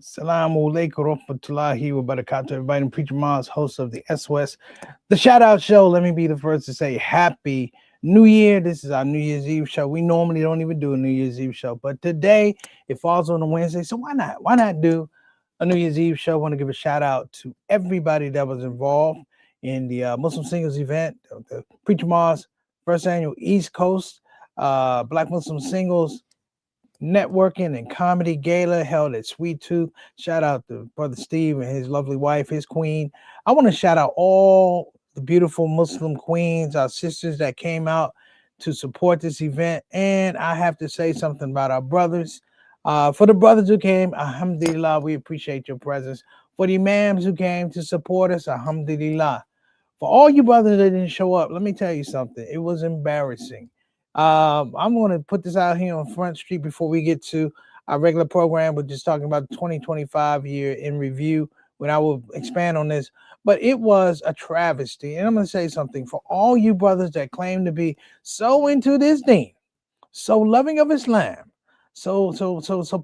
Assalamu alaikum warahmatullahi wabarakatuh. Everybody, I'm Preacher Mars, host of the SOS, the Shout Out Show. Let me be the first to say Happy New Year. This is our New Year's Eve show. We normally don't even do a New Year's Eve show, but today it falls on a Wednesday, so why not? Why not do a New Year's Eve show? I want to give a shout out to everybody that was involved in the Muslim Singles event, the Preacher Mars first annual East Coast Black Muslim Singles networking and comedy gala held at Sweet Tooth. Shout out to Brother Steve and his lovely wife, his queen. I want to shout out all the beautiful Muslim queens, our sisters that came out to support this event. And I have to say something about our brothers. For the brothers who came, alhamdulillah, we appreciate your presence. For the imams who came to support us, alhamdulillah. For all you brothers that didn't show up, let me tell you something. It was embarrassing. I'm going to put this out here on Front Street before we get to our regular program. We're just talking about the 2025 year in review when I will expand on this. But it was a travesty. And I'm going to say something for all you brothers that claim to be so into this deen, so loving of Islam, so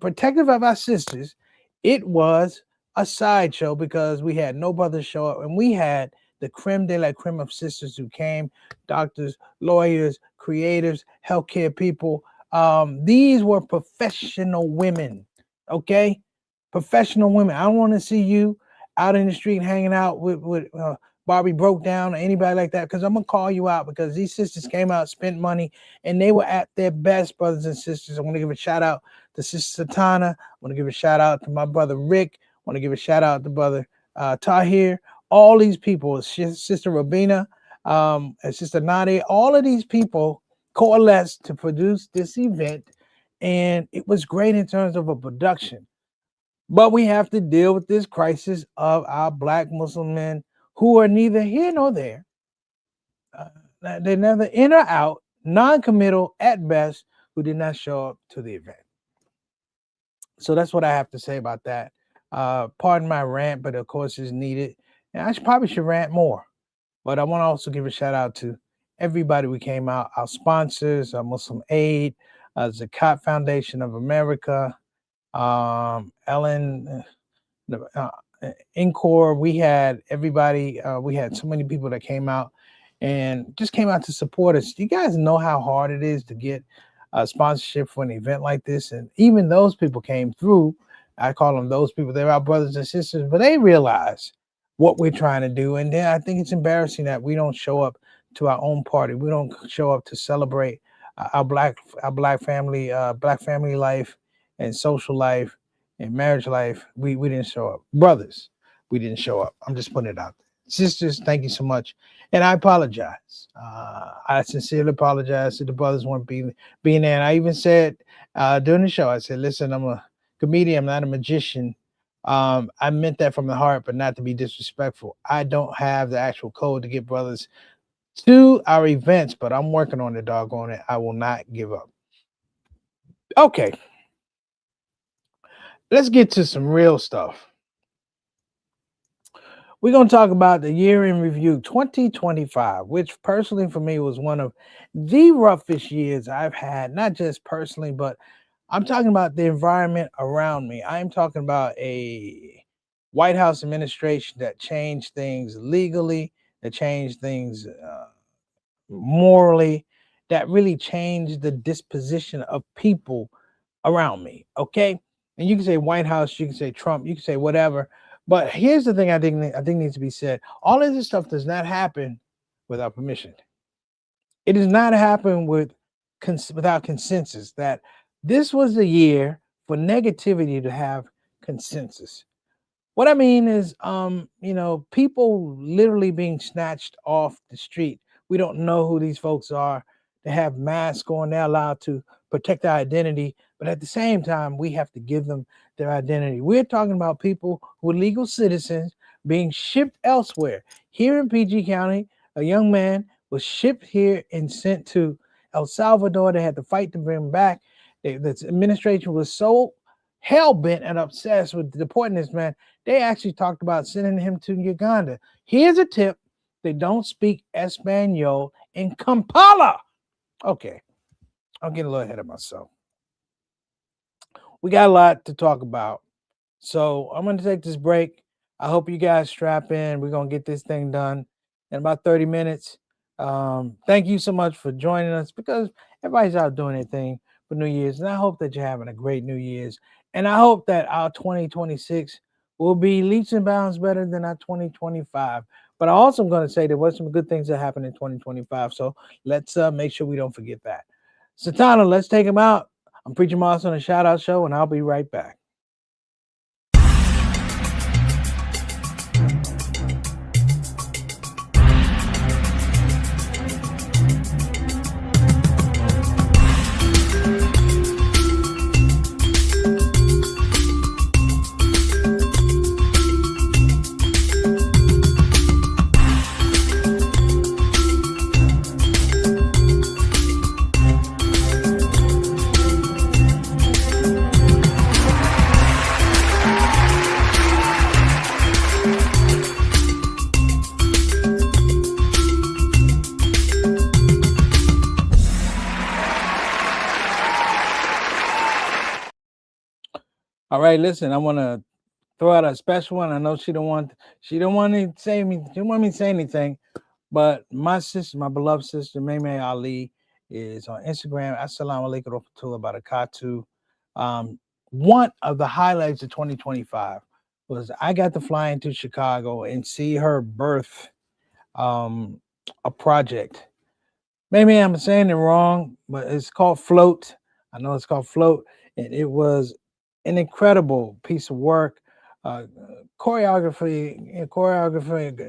protective of our sisters. It was a sideshow because we had no brothers show up, and we had the creme de la creme of sisters who came: doctors, lawyers, creators, healthcare people. These were professional women, okay? Professional women. I don't want to see you out in the street hanging out with Barbie Broke Down or anybody like that, because I'm going to call you out, because these sisters came out, spent money, and they were at their best, brothers and sisters. I want to give a shout out to Sister Satana. I want to give a shout out to my brother Rick. I want to give a shout out to brother Tahir. All these people, Sister Rabina, and Sister Nadia, all of these people coalesced to produce this event, and it was great in terms of a production. But we have to deal with this crisis of our Black Muslim men who are neither here nor there. They're neither in or out, non-committal at best, who did not show up to the event. So that's what I have to say about that. Pardon my rant, but of course it's needed. And I probably should rant more. But I want to also give a shout out to everybody who came out, our sponsors, our Muslim Aid, Zakat Foundation of America, Ellen, Encore. We had everybody. We had so many people that came out and just came out to support us. You guys know how hard it is to get sponsorship for an event like this, and even those people came through. I call them those people. They're our brothers and sisters, but they realize what we're trying to do. And then I think it's embarrassing that we don't show up to our own party. We don't show up to celebrate our black family life and social life and marriage life. We didn't show up. Brothers, we didn't show up. I'm just putting it out there. Sisters, thank you so much. And I apologize. I sincerely apologize to the brothers who weren't being there. And I even said during the show, I said, listen, I'm a comedian, I'm not a magician. I meant that from the heart, but not to be disrespectful. I don't have the actual code to get brothers to our events, but I'm working on the doggone it. I will not give up. Okay, let's get to some real stuff. We're going to talk about the year in review 2025, which personally for me was one of the roughest years I've had, not just personally, but I'm talking about the environment around me. I'm talking about a White House administration that changed things legally, that changed things morally, that really changed the disposition of people around me. Okay. And you can say White House, you can say Trump, you can say whatever. But here's the thing I think needs to be said. All of this stuff does not happen without permission. It does not happen without consensus. That this was the year for negativity to have consensus. What I mean is, people literally being snatched off the street. We don't know who these folks are. They have masks on. They're allowed to protect their identity. But at the same time, we have to give them their identity. We're talking about people who are legal citizens being shipped elsewhere. Here in PG County, a young man was shipped here and sent to El Salvador. They had to fight to bring him back. The administration was so hell-bent and obsessed with deporting this man, they actually talked about sending him to Uganda. Here's a tip. They don't speak Espanol in Kampala. Okay, I'm getting a little ahead of myself. We got a lot to talk about. So I'm going to take this break. I hope you guys strap in. We're going to get this thing done in about 30 minutes. Thank you so much for joining us because everybody's out doing their thing for New Year's. And I hope that you're having a great New Year's. And I hope that our 2026 will be leaps and bounds better than our 2025. But I also am going to say there were some good things that happened in 2025. So let's make sure we don't forget that. Satana, let's take him out. I'm Preacher Moss on the Shout Out Show, and I'll be right back. All right, listen, I want to throw out a special one. I know she don't want to say me, she don't want me to say anything, but my sister, my beloved sister, Maymay Ali, is on Instagram. Assalamu alaikum wa rahmatullahi wa barakatuh. One of the highlights of 2025 was I got to fly into Chicago and see her birth a project. Maybe I'm saying it wrong, but it's called Float. I know it's called Float, and it was an incredible piece of work. Choreography,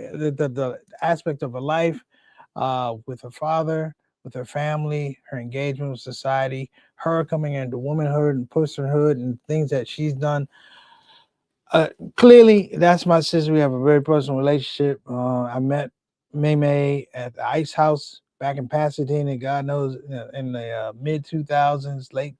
the aspect of her life with her father, with her family, her engagement with society, her coming into womanhood and personhood, and things that she's done. Clearly, that's my sister. We have a very personal relationship. I met Maymay at the Ice House back in Pasadena. God knows, in the mid 2000s, it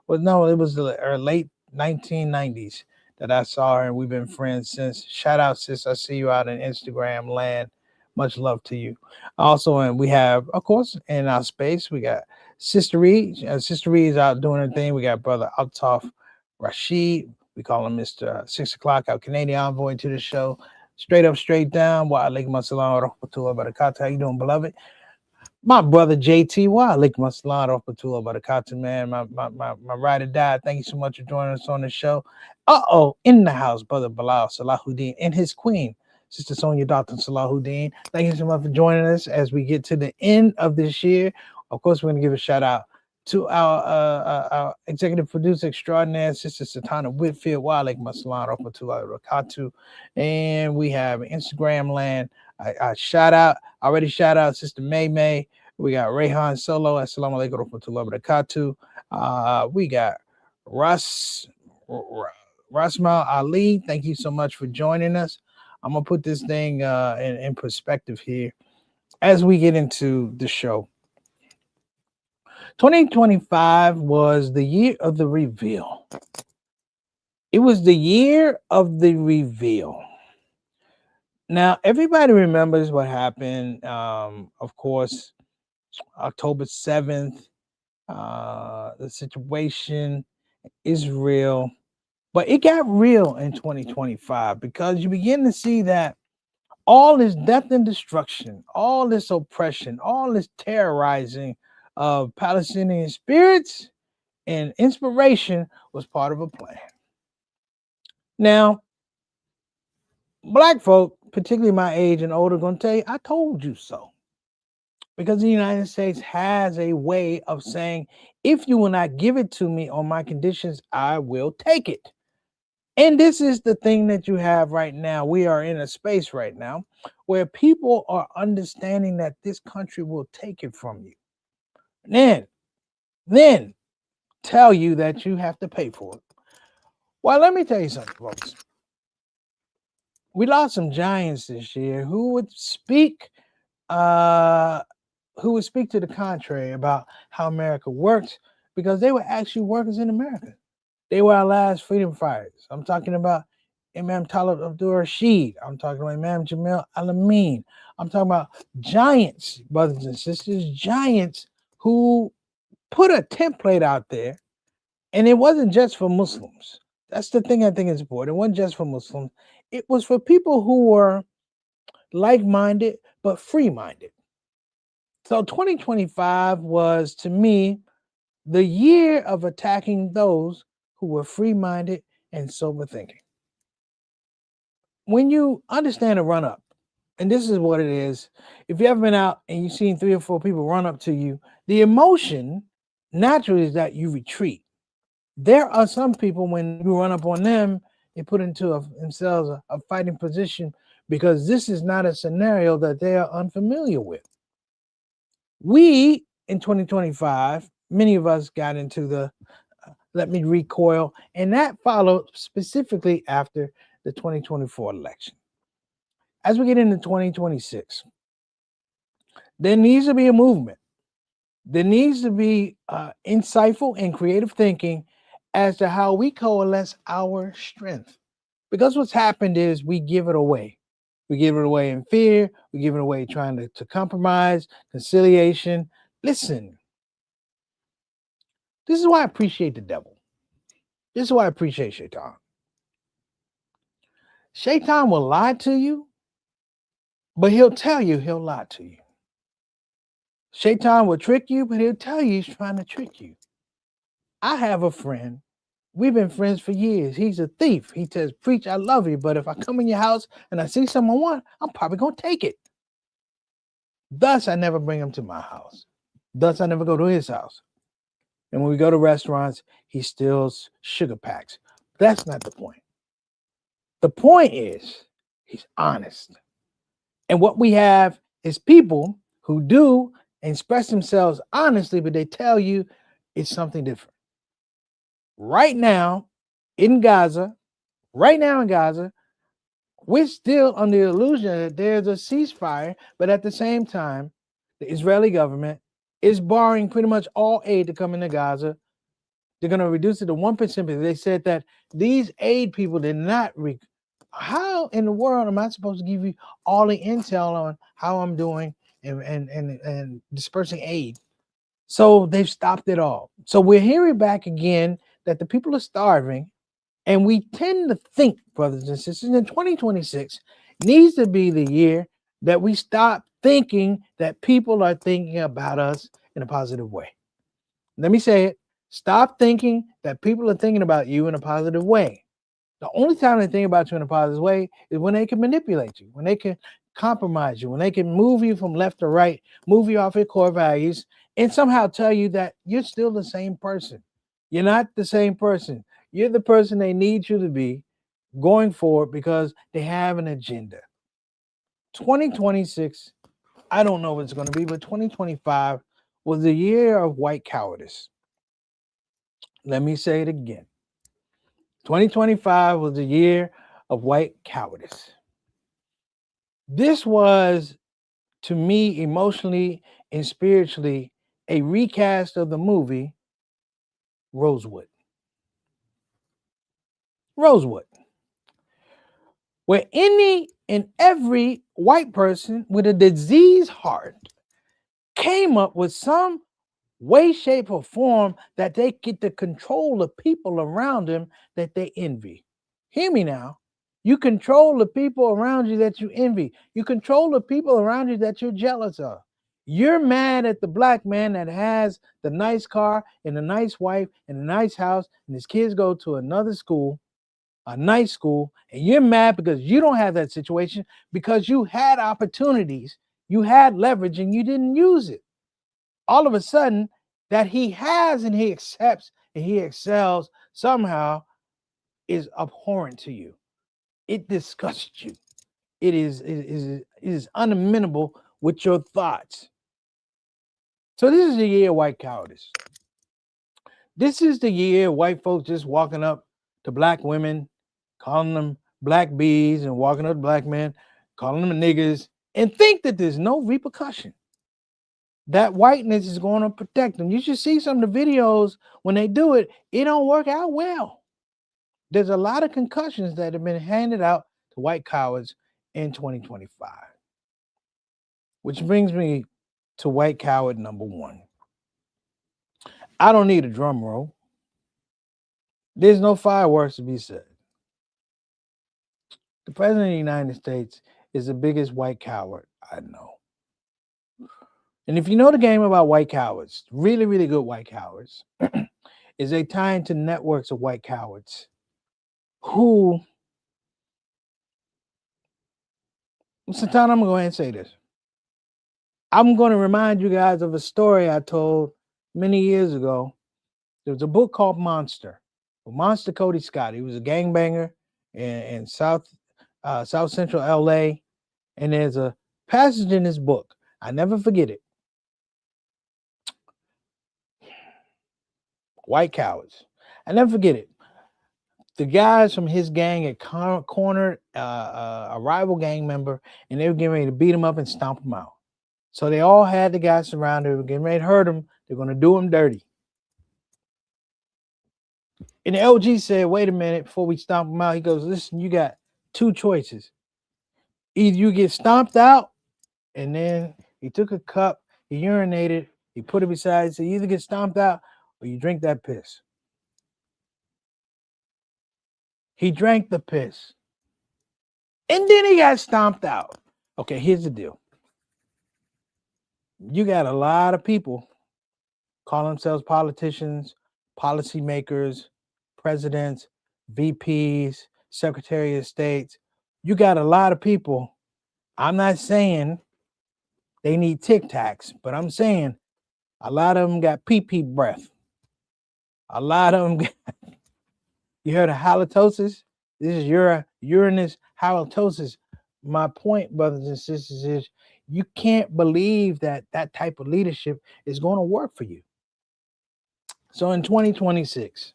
was the late 1990s that I saw her, and we've been friends since. Shout out, sis. I see you out in Instagram land. Much love to you. Also, and we have, of course, in our space, we got Sister Reed. Sister Reed is out doing her thing. We got Brother Altaf Rashid. We call him Mr. 6 o'clock, our Canadian envoy to the show. Straight up, straight down. Wa alaikum assalam wa rahmatullahi wa barakatuh. How you doing, beloved? My brother JT, wa alaikum assalam wa rahmatullahi wa barakatuh, man. My ride or die. Thank you so much for joining us on the show. In the house, brother Bilal Salahuddin and his queen, Sister Sonia Dalton Salahuddin. Thank you so much for joining us as we get to the end of this year. Of course, we're going to give a shout out to our executive producer extraordinaire, Sister Satana Whitfield. Wa alaikum assalam wa rahmatullahi wa barakatuh. And we have Instagram land. I already shout out Sister May. We got Rayhan Solo. Assalamu alaikum wa rahmatullahi wa barakatuh. We got Rasmal Ali. Thank you so much for joining us. I'm going to put this thing in perspective here as we get into the show. 2025 was the year of the reveal. It was the year of the reveal. Now, everybody remembers what happened, of course, October 7th, the situation is real, but it got real in 2025 because you begin to see that all this death and destruction, all this oppression, all this terrorizing of Palestinian spirits and inspiration was part of a plan. Now, Black folk, particularly my age and older, going to tell you, I told you so. Because the United States has a way of saying, if you will not give it to me on my conditions, I will take it. And this is the thing that you have right now. We are in a space right now where people are understanding that this country will take it from you. Then tell you that you have to pay for it. Well, let me tell you something, folks. We lost some giants this year who would speak to the contrary about how America works, because they were actually workers in America. They were our last freedom fighters. I'm talking about Imam Talib Abdul Rashid. I'm talking about Imam Jamil Al-Amin. I'm talking about giants, brothers and sisters, giants who put a template out there, and it wasn't just for Muslims. That's the thing I think is important. It wasn't just for Muslims. It was for people who were like-minded but free-minded. So 2025 was to me the year of attacking those who were free-minded and sober thinking. When you understand a run up, and this is what it is, if you ever been out and you've seen 3 or 4 people run up to you, the emotion naturally is that you retreat. There are some people when you run up on them, they put into themselves a fighting position because this is not a scenario that they are unfamiliar with. We in 2025, many of us got into the let me recoil, and that followed specifically after the 2024 election. As we get into 2026, there needs to be a movement. There needs to be insightful and creative thinking as to how we coalesce our strength. Because what's happened is we give it away. We give it away in fear. We give it away trying to compromise, conciliation. Listen, this is why I appreciate the devil. This is why I appreciate Shaitan. Shaitan will lie to you, but he'll tell you he'll lie to you. Shaitan will trick you, but he'll tell you he's trying to trick you. I have a friend. We've been friends for years. He's a thief. He says, "Preach, I love you, but if I come in your house and I see something I want, I'm probably going to take it." Thus, I never bring him to my house. Thus, I never go to his house. And when we go to restaurants, he steals sugar packs. That's not the point. The point is he's honest. And what we have is people who do express themselves honestly, but they tell you it's something different. Right now in Gaza, we're still under the illusion that there's a ceasefire, but at the same time, the Israeli government is barring pretty much all aid to come into Gaza. They're going to reduce it to 1%. But they said that these aid people did not. How in the world am I supposed to give you all the intel on how I'm doing and dispersing aid? So they've stopped it all. So we're hearing back again that the people are starving. And we tend to think, brothers and sisters, in 2026 needs to be the year that we stop thinking that people are thinking about us in a positive way. Let me say it. Stop thinking that people are thinking about you in a positive way. The only time they think about you in a positive way is when they can manipulate you, when they can compromise you, when they can move you from left to right, move you off your core values, and somehow tell you that you're still the same person. You're not the same person. You're the person they need you to be going forward because they have an agenda. 2026, I don't know what it's going to be, but 2025 was the year of white cowardice. Let me say it again. 2025 was the year of white cowardice. This was, to me, emotionally and spiritually, a recast of the movie Rosewood. Rosewood, where any and every white person with a diseased heart came up with some way, shape, or form that they get to control the people around them that they envy. Hear me now. You control the people around you that you envy. You control the people around you that you're jealous of. You're mad at the black man that has the nice car and the nice wife and the nice house, and his kids go to another school, a nice school, and you're mad because you don't have that situation because you had opportunities, you had leverage, and you didn't use it. All of a sudden, that he has and he accepts and he excels somehow is abhorrent to you. It disgusts you. It is unamenable with your thoughts. So this is the year of white cowardice. This is the year white folks just walking up to black women, calling them black bees, and walking up to black men, calling them niggas, and think that there's no repercussion. That whiteness is going to protect them. You should see some of the videos when they do it. It don't work out well. There's a lot of concussions that have been handed out to white cowards in 2025. Which brings me to white coward number one. I don't need a drum roll. There's no fireworks to be said. The president of the United States is the biggest white coward I know. And if you know the game about white cowards, really, really good white cowards, is they tie into networks of white cowards who, sometimes I'm going to go ahead and say this. I'm going to remind you guys of a story I told many years ago. There was a book called Monster. Monster Cody Scott. He was a gangbanger in South Central LA. And there's a passage in this book. I never forget it. White cowards. I never forget it. The guys from his gang had cornered a rival gang member, and they were getting ready to beat him up and stomp him out. So they all had the guys surrounded. They were getting ready to hurt him. They're going to do him dirty. And the LG said, wait a minute, before we stomp him out, he goes, listen, you got two choices. Either you get stomped out, and then he took a cup, he urinated, he put it beside, so you either get stomped out or you drink that piss. He drank the piss. And then he got stomped out. Okay, here's the deal. You got a lot of people call themselves politicians, policymakers, presidents, VPs, Secretary of States. You got a lot of people. I'm not saying they need Tic Tacs, but I'm saying a lot of them got pee-pee breath. A lot of them got, you heard of halitosis? This is urinous halitosis. My point, brothers and sisters, is you can't believe that that type of leadership is going to work for you. So in 2026,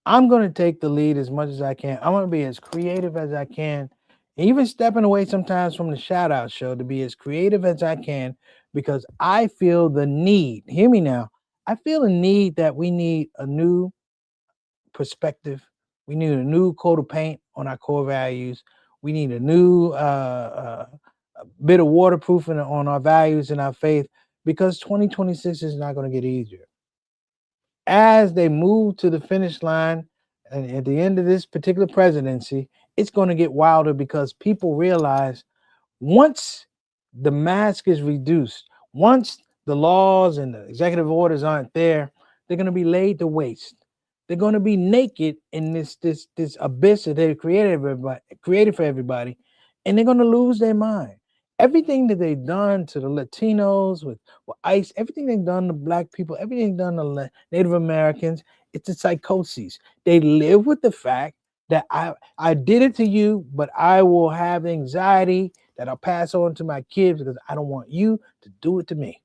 I'm going to take the lead as much as I can. I'm going to be as creative as I can, even stepping away sometimes from the shout out show to be as creative as I can, because I feel the need. Hear me now. I feel the need that we need a new perspective. We need a new coat of paint on our core values. We need a new bit of waterproofing on our values and our faith, because 2026 is not going to get easier. As they move to the finish line and at the end of this particular presidency, it's going to get wilder, because people realize once the mask is reduced, once the laws and the executive orders aren't there, they're going to be laid to waste. They're going to be naked in this abyss that they created for everybody, and they're going to lose their mind. Everything that they've done to the Latinos with ICE, everything they've done to Black people, everything done to Native Americans, it's a psychosis. They live with the fact that I did it to you, but I will have anxiety that I'll pass on to my kids because I don't want you to do it to me.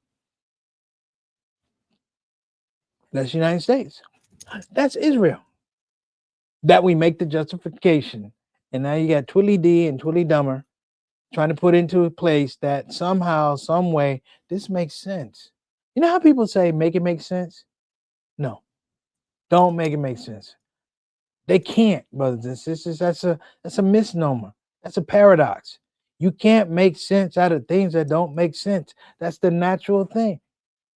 That's the United States. That's Israel. That we make the justification. And now you got Twilly D and Twilly Dumber trying to put into a place that somehow, some way, this makes sense. You know how people say, make it make sense? No, don't make it make sense. They can't, brothers and sisters. That's a misnomer. That's a paradox. You can't make sense out of things that don't make sense. That's the natural thing.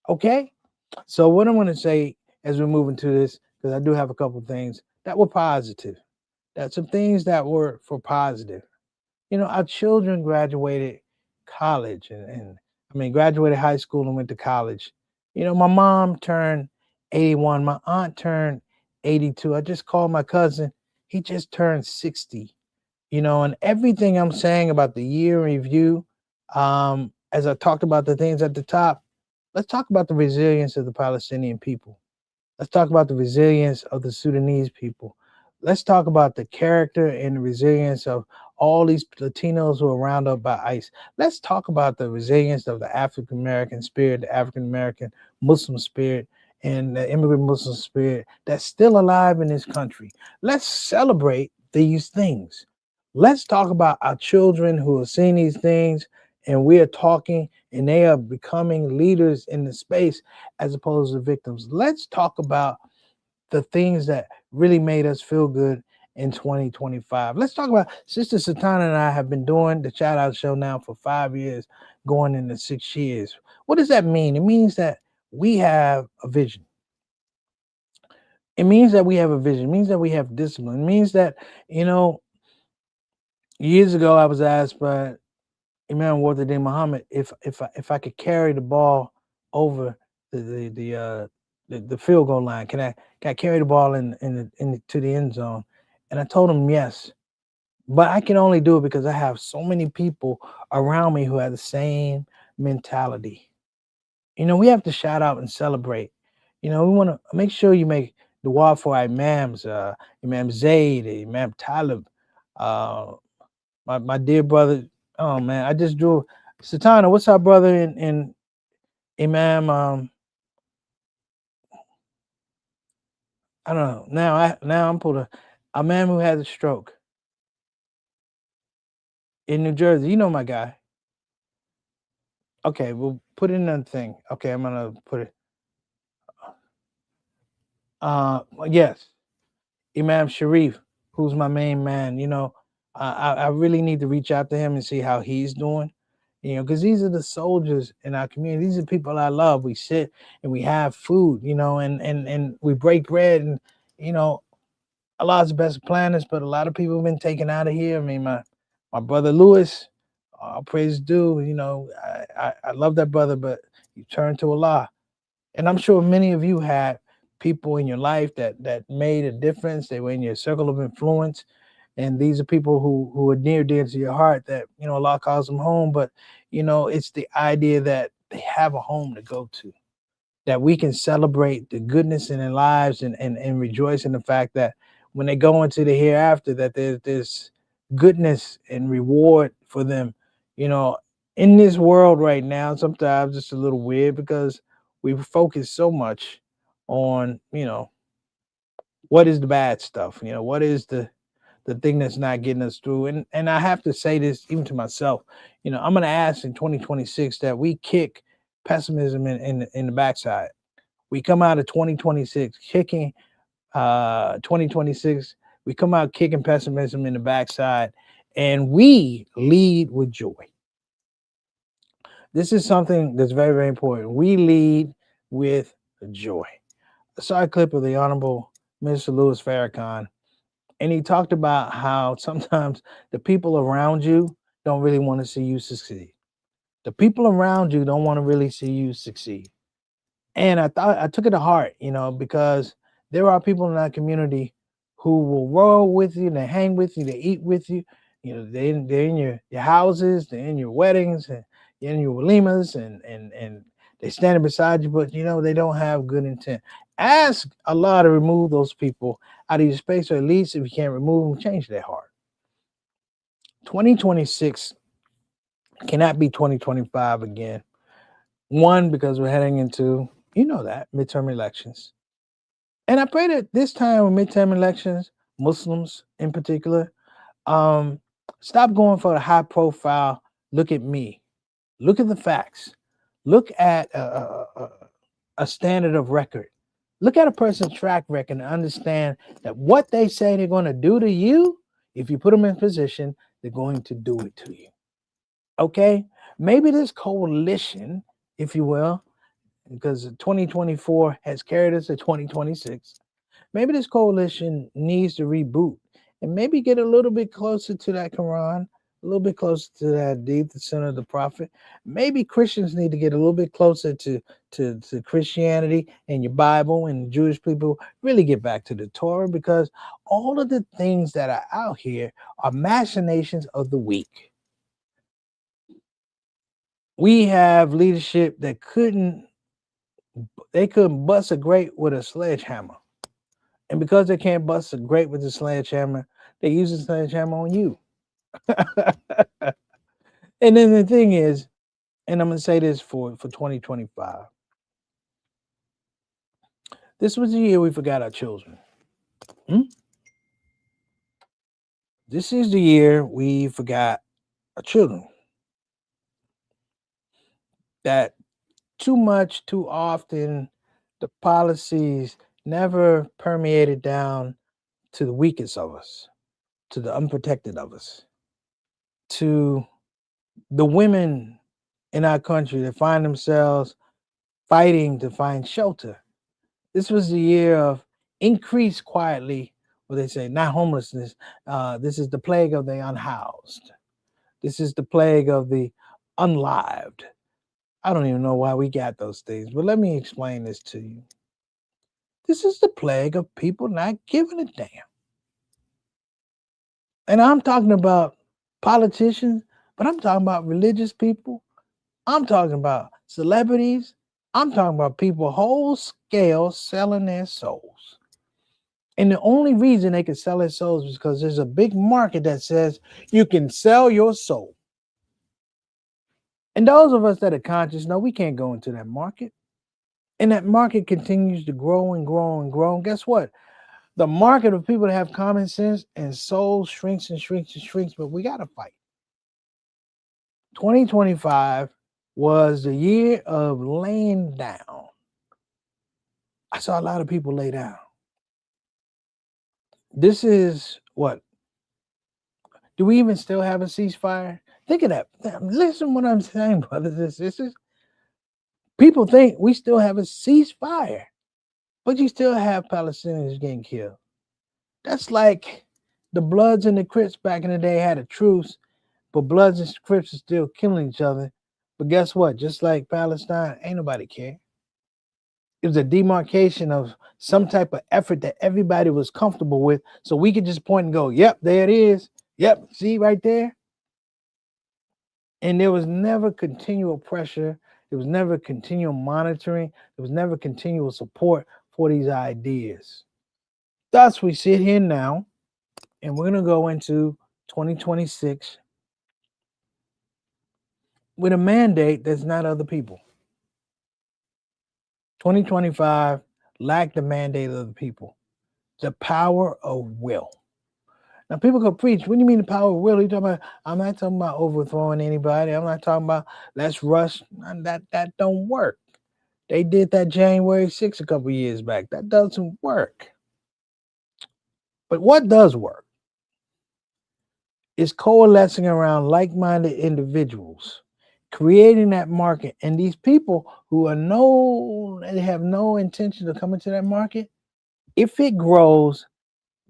Okay? So what I'm going to say as we move into this, because I do have a couple of things that were positive. That's some things that were for positive. You know, our children graduated college and graduated high school and went to college. You know, my mom turned 81. My aunt turned 82. I just called my cousin. He just turned 60. You know, and everything I'm saying about the year in review, as I talked about the things at the top, let's talk about the resilience of the Palestinian people. Let's talk about the resilience of the Sudanese people. Let's talk about the character and the resilience of all these Latinos who are rounded up by ICE. Let's talk about the resilience of the African American spirit, the African American Muslim spirit, and the immigrant Muslim spirit that's still alive in this country. Let's celebrate these things. Let's talk about our children who are seeing these things, and we are talking, and they are becoming leaders in the space as opposed to victims. Let's talk about the things that really made us feel good in 2025. Let's talk about Sister Satana and I have been doing the Shout Out Show now for 5 years, going into 6 years. What does that mean? It means that we have a vision. It means that we have a vision. It means that we have discipline. It means that, you know, years ago I was asked by Imam Warthaday Muhammad if I could carry the ball over the field goal line. Can I carry the ball to the end zone? And I told him yes. But I can only do it because I have so many people around me who have the same mentality. We have to shout out and celebrate. We want to make sure you make the wall for our imams, Imam Zayd, Imam Talib, uh, my dear brother. Oh man, I just drew Satana. What's our brother in Imam? I don't know. Now I'm pulling a man who had a stroke in New Jersey. You know my guy. Okay, we'll put in another thing. Okay, I'm gonna put it. Yes, Imam Sharif, who's my main man. I really need to reach out to him and see how he's doing. Because these are the soldiers in our community. These are people I love. We sit and we have food, and we break bread, and you know, Allah's the best planners, but a lot of people have been taken out of here. I mean, my brother Lewis, all praise due. I love that brother, but you turn to Allah. And I'm sure many of you had people in your life that made a difference. They were in your circle of influence, and these are people who are near dear to your heart. That Allah calls them home, but it's the idea that they have a home to go to, that we can celebrate the goodness in their lives, and rejoice in the fact that when they go into the hereafter, that there's goodness and reward for them. You know, in this world right now, sometimes it's a little weird because we focus so much on, what is the bad stuff, what is the thing that's not getting us through. And I have to say this even to myself. I'm gonna ask in 2026 that we kick pessimism in the backside. We come out of 2026 kicking 2026, we come out kicking pessimism in the backside, and we lead with joy. This is something that's very, very important. We lead with joy. I saw a clip of the Honorable Mr. Louis Farrakhan, and he talked about how sometimes the people around you don't really want to see you succeed. The people around you don't want to really see you succeed. And I took it to heart, because there are people in our community who will roll with you, they hang with you, they eat with you. They're in your houses, they're in your weddings, and you're in your walimas, and they're standing beside you, but they don't have good intent. Ask Allah to remove those people out of your space, or at least if you can't remove them, change their heart. 2026 cannot be 2025 again. One, because we're heading into, that midterm elections. And I pray that this time with midterm elections, Muslims in particular, stop going for the high profile. Look at me. Look at the facts. Look at a standard of record. Look at a person's track record and understand that what they say they're going to do to you, if you put them in position, they're going to do it to you. Okay? Maybe this coalition, if you will, because 2024 has carried us to 2026. Maybe this coalition needs to reboot and maybe get a little bit closer to that Quran, a little bit closer to that deep, the son of the prophet. Maybe Christians need to get a little bit closer to Christianity and your Bible, and Jewish people really get back to the Torah, because all of the things that are out here are machinations of the weak. We have leadership that couldn't bust a grape with a sledgehammer. And because they can't bust a grape with a sledgehammer, they use the sledgehammer on you. And then the thing is, and I'm going to say this for 2025, this was the year we forgot our children. This is the year we forgot our children. That too much, too often, the policies never permeated down to the weakest of us, to the unprotected of us, to the women in our country that find themselves fighting to find shelter. This was the year of increase quietly, what they say, not homelessness. This is the plague of the unhoused. This is the plague of the unlived. I don't even know why we got those things, but let me explain this to you. This is the plague of people not giving a damn. And I'm talking about politicians, but I'm talking about religious people. I'm talking about celebrities. I'm talking about people whole scale selling their souls. And the only reason they can sell their souls is because there's a big market that says you can sell your soul. And those of us that are conscious know we can't go into that market. And that market continues to grow and grow and grow. And guess what? The market of people that have common sense and soul shrinks and shrinks and shrinks, but we got to fight. 2025 was the year of laying down. I saw a lot of people lay down. This is what? Do we even still have a ceasefire? Think of that. Listen what I'm saying, brothers and sisters. People think we still have a ceasefire, but you still have Palestinians getting killed. That's like the Bloods and the Crips back in the day had a truce, but Bloods and Crips are still killing each other. But guess what? Just like Palestine, ain't nobody care. It was a demarcation of some type of effort that everybody was comfortable with. So we could just point and go, yep, there it is. Yep, see right there? And there was never continual pressure. There was never continual monitoring. There was never continual support for these ideas. Thus, we sit here now, and we're going to go into 2026 with a mandate that's not other people. 2025 lacked the mandate of the people, the power of will. Now, people go preach. What do you mean the power of will? You talking about? I'm not talking about overthrowing anybody. I'm not talking about let's rush. That don't work. They did that January 6th a couple years back. That doesn't work. But what does work is coalescing around like-minded individuals, creating that market. And these people who they have no intention of coming to that market, if it grows,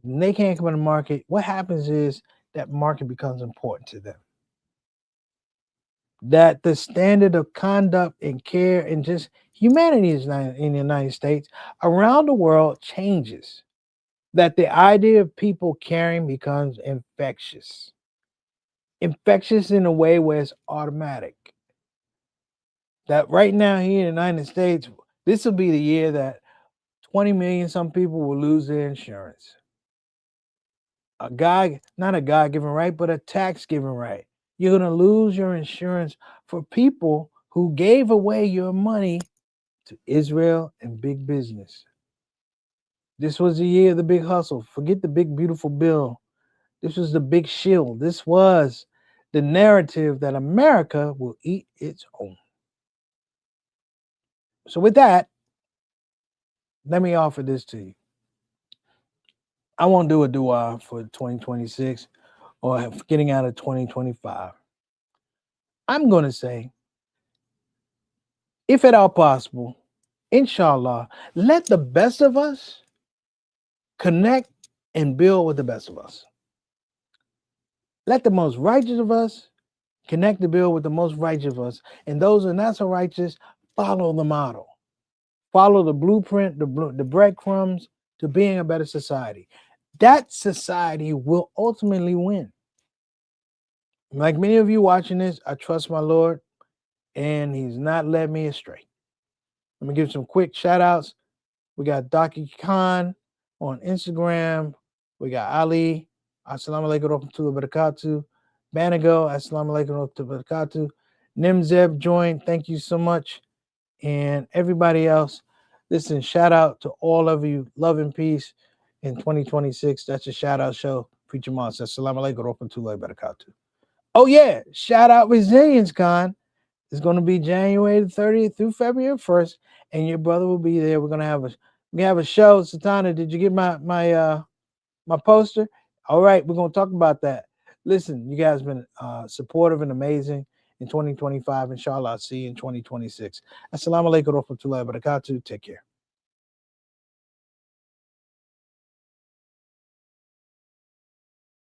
and they can't come in the market, what happens is that market becomes important to them. That the standard of conduct and care and just humanity is in the United States, around the world changes. That the idea of people caring becomes infectious. Infectious in a way where it's automatic. That right now here in the United States, this will be the year that 20 million some people will lose their insurance. Not a God-given right, but a tax-given right. You're going to lose your insurance for people who gave away your money to Israel and big business. This was the year of the big hustle. Forget the big, beautiful bill. This was the big shield. This was the narrative that America will eat its own. So with that, let me offer this to you. I won't do a dua for 2026 or getting out of 2025. I'm going to say, if at all possible, inshallah, let the best of us connect and build with the best of us. Let the most righteous of us connect to build with the most righteous of us. And those who are not so righteous, follow the model. Follow the blueprint, the breadcrumbs to being a better society. That society will ultimately win. Like many of you watching this, I trust my Lord, and he's not led me astray. Let me give some quick shout outs. We got Daki Khan on Instagram. We got Ali. Assalamu alaikum warahmatullahi wabarakatuh. Banago. Assalamu alaikum warahmatullahi wabarakatuh. Nimzeb joined. Thank you so much. And everybody else, listen, shout out to all of you. Love and peace in 2026. That's a shout out show. Preacher Moss says, Assalamu alaikum warahmatullahi wabarakatuh. Oh, yeah. Shout out Resilience Con. It's going to be January the 30th through February 1st, and your brother will be there. We're going to have a show. Satana, did you get my poster? All right, we're going to talk about that. Listen, you guys have been supportive and amazing in 2025. Inshallah, I'll see you in 2026. Assalamu alaikum warahmatullahi wabarakatuh. Take care.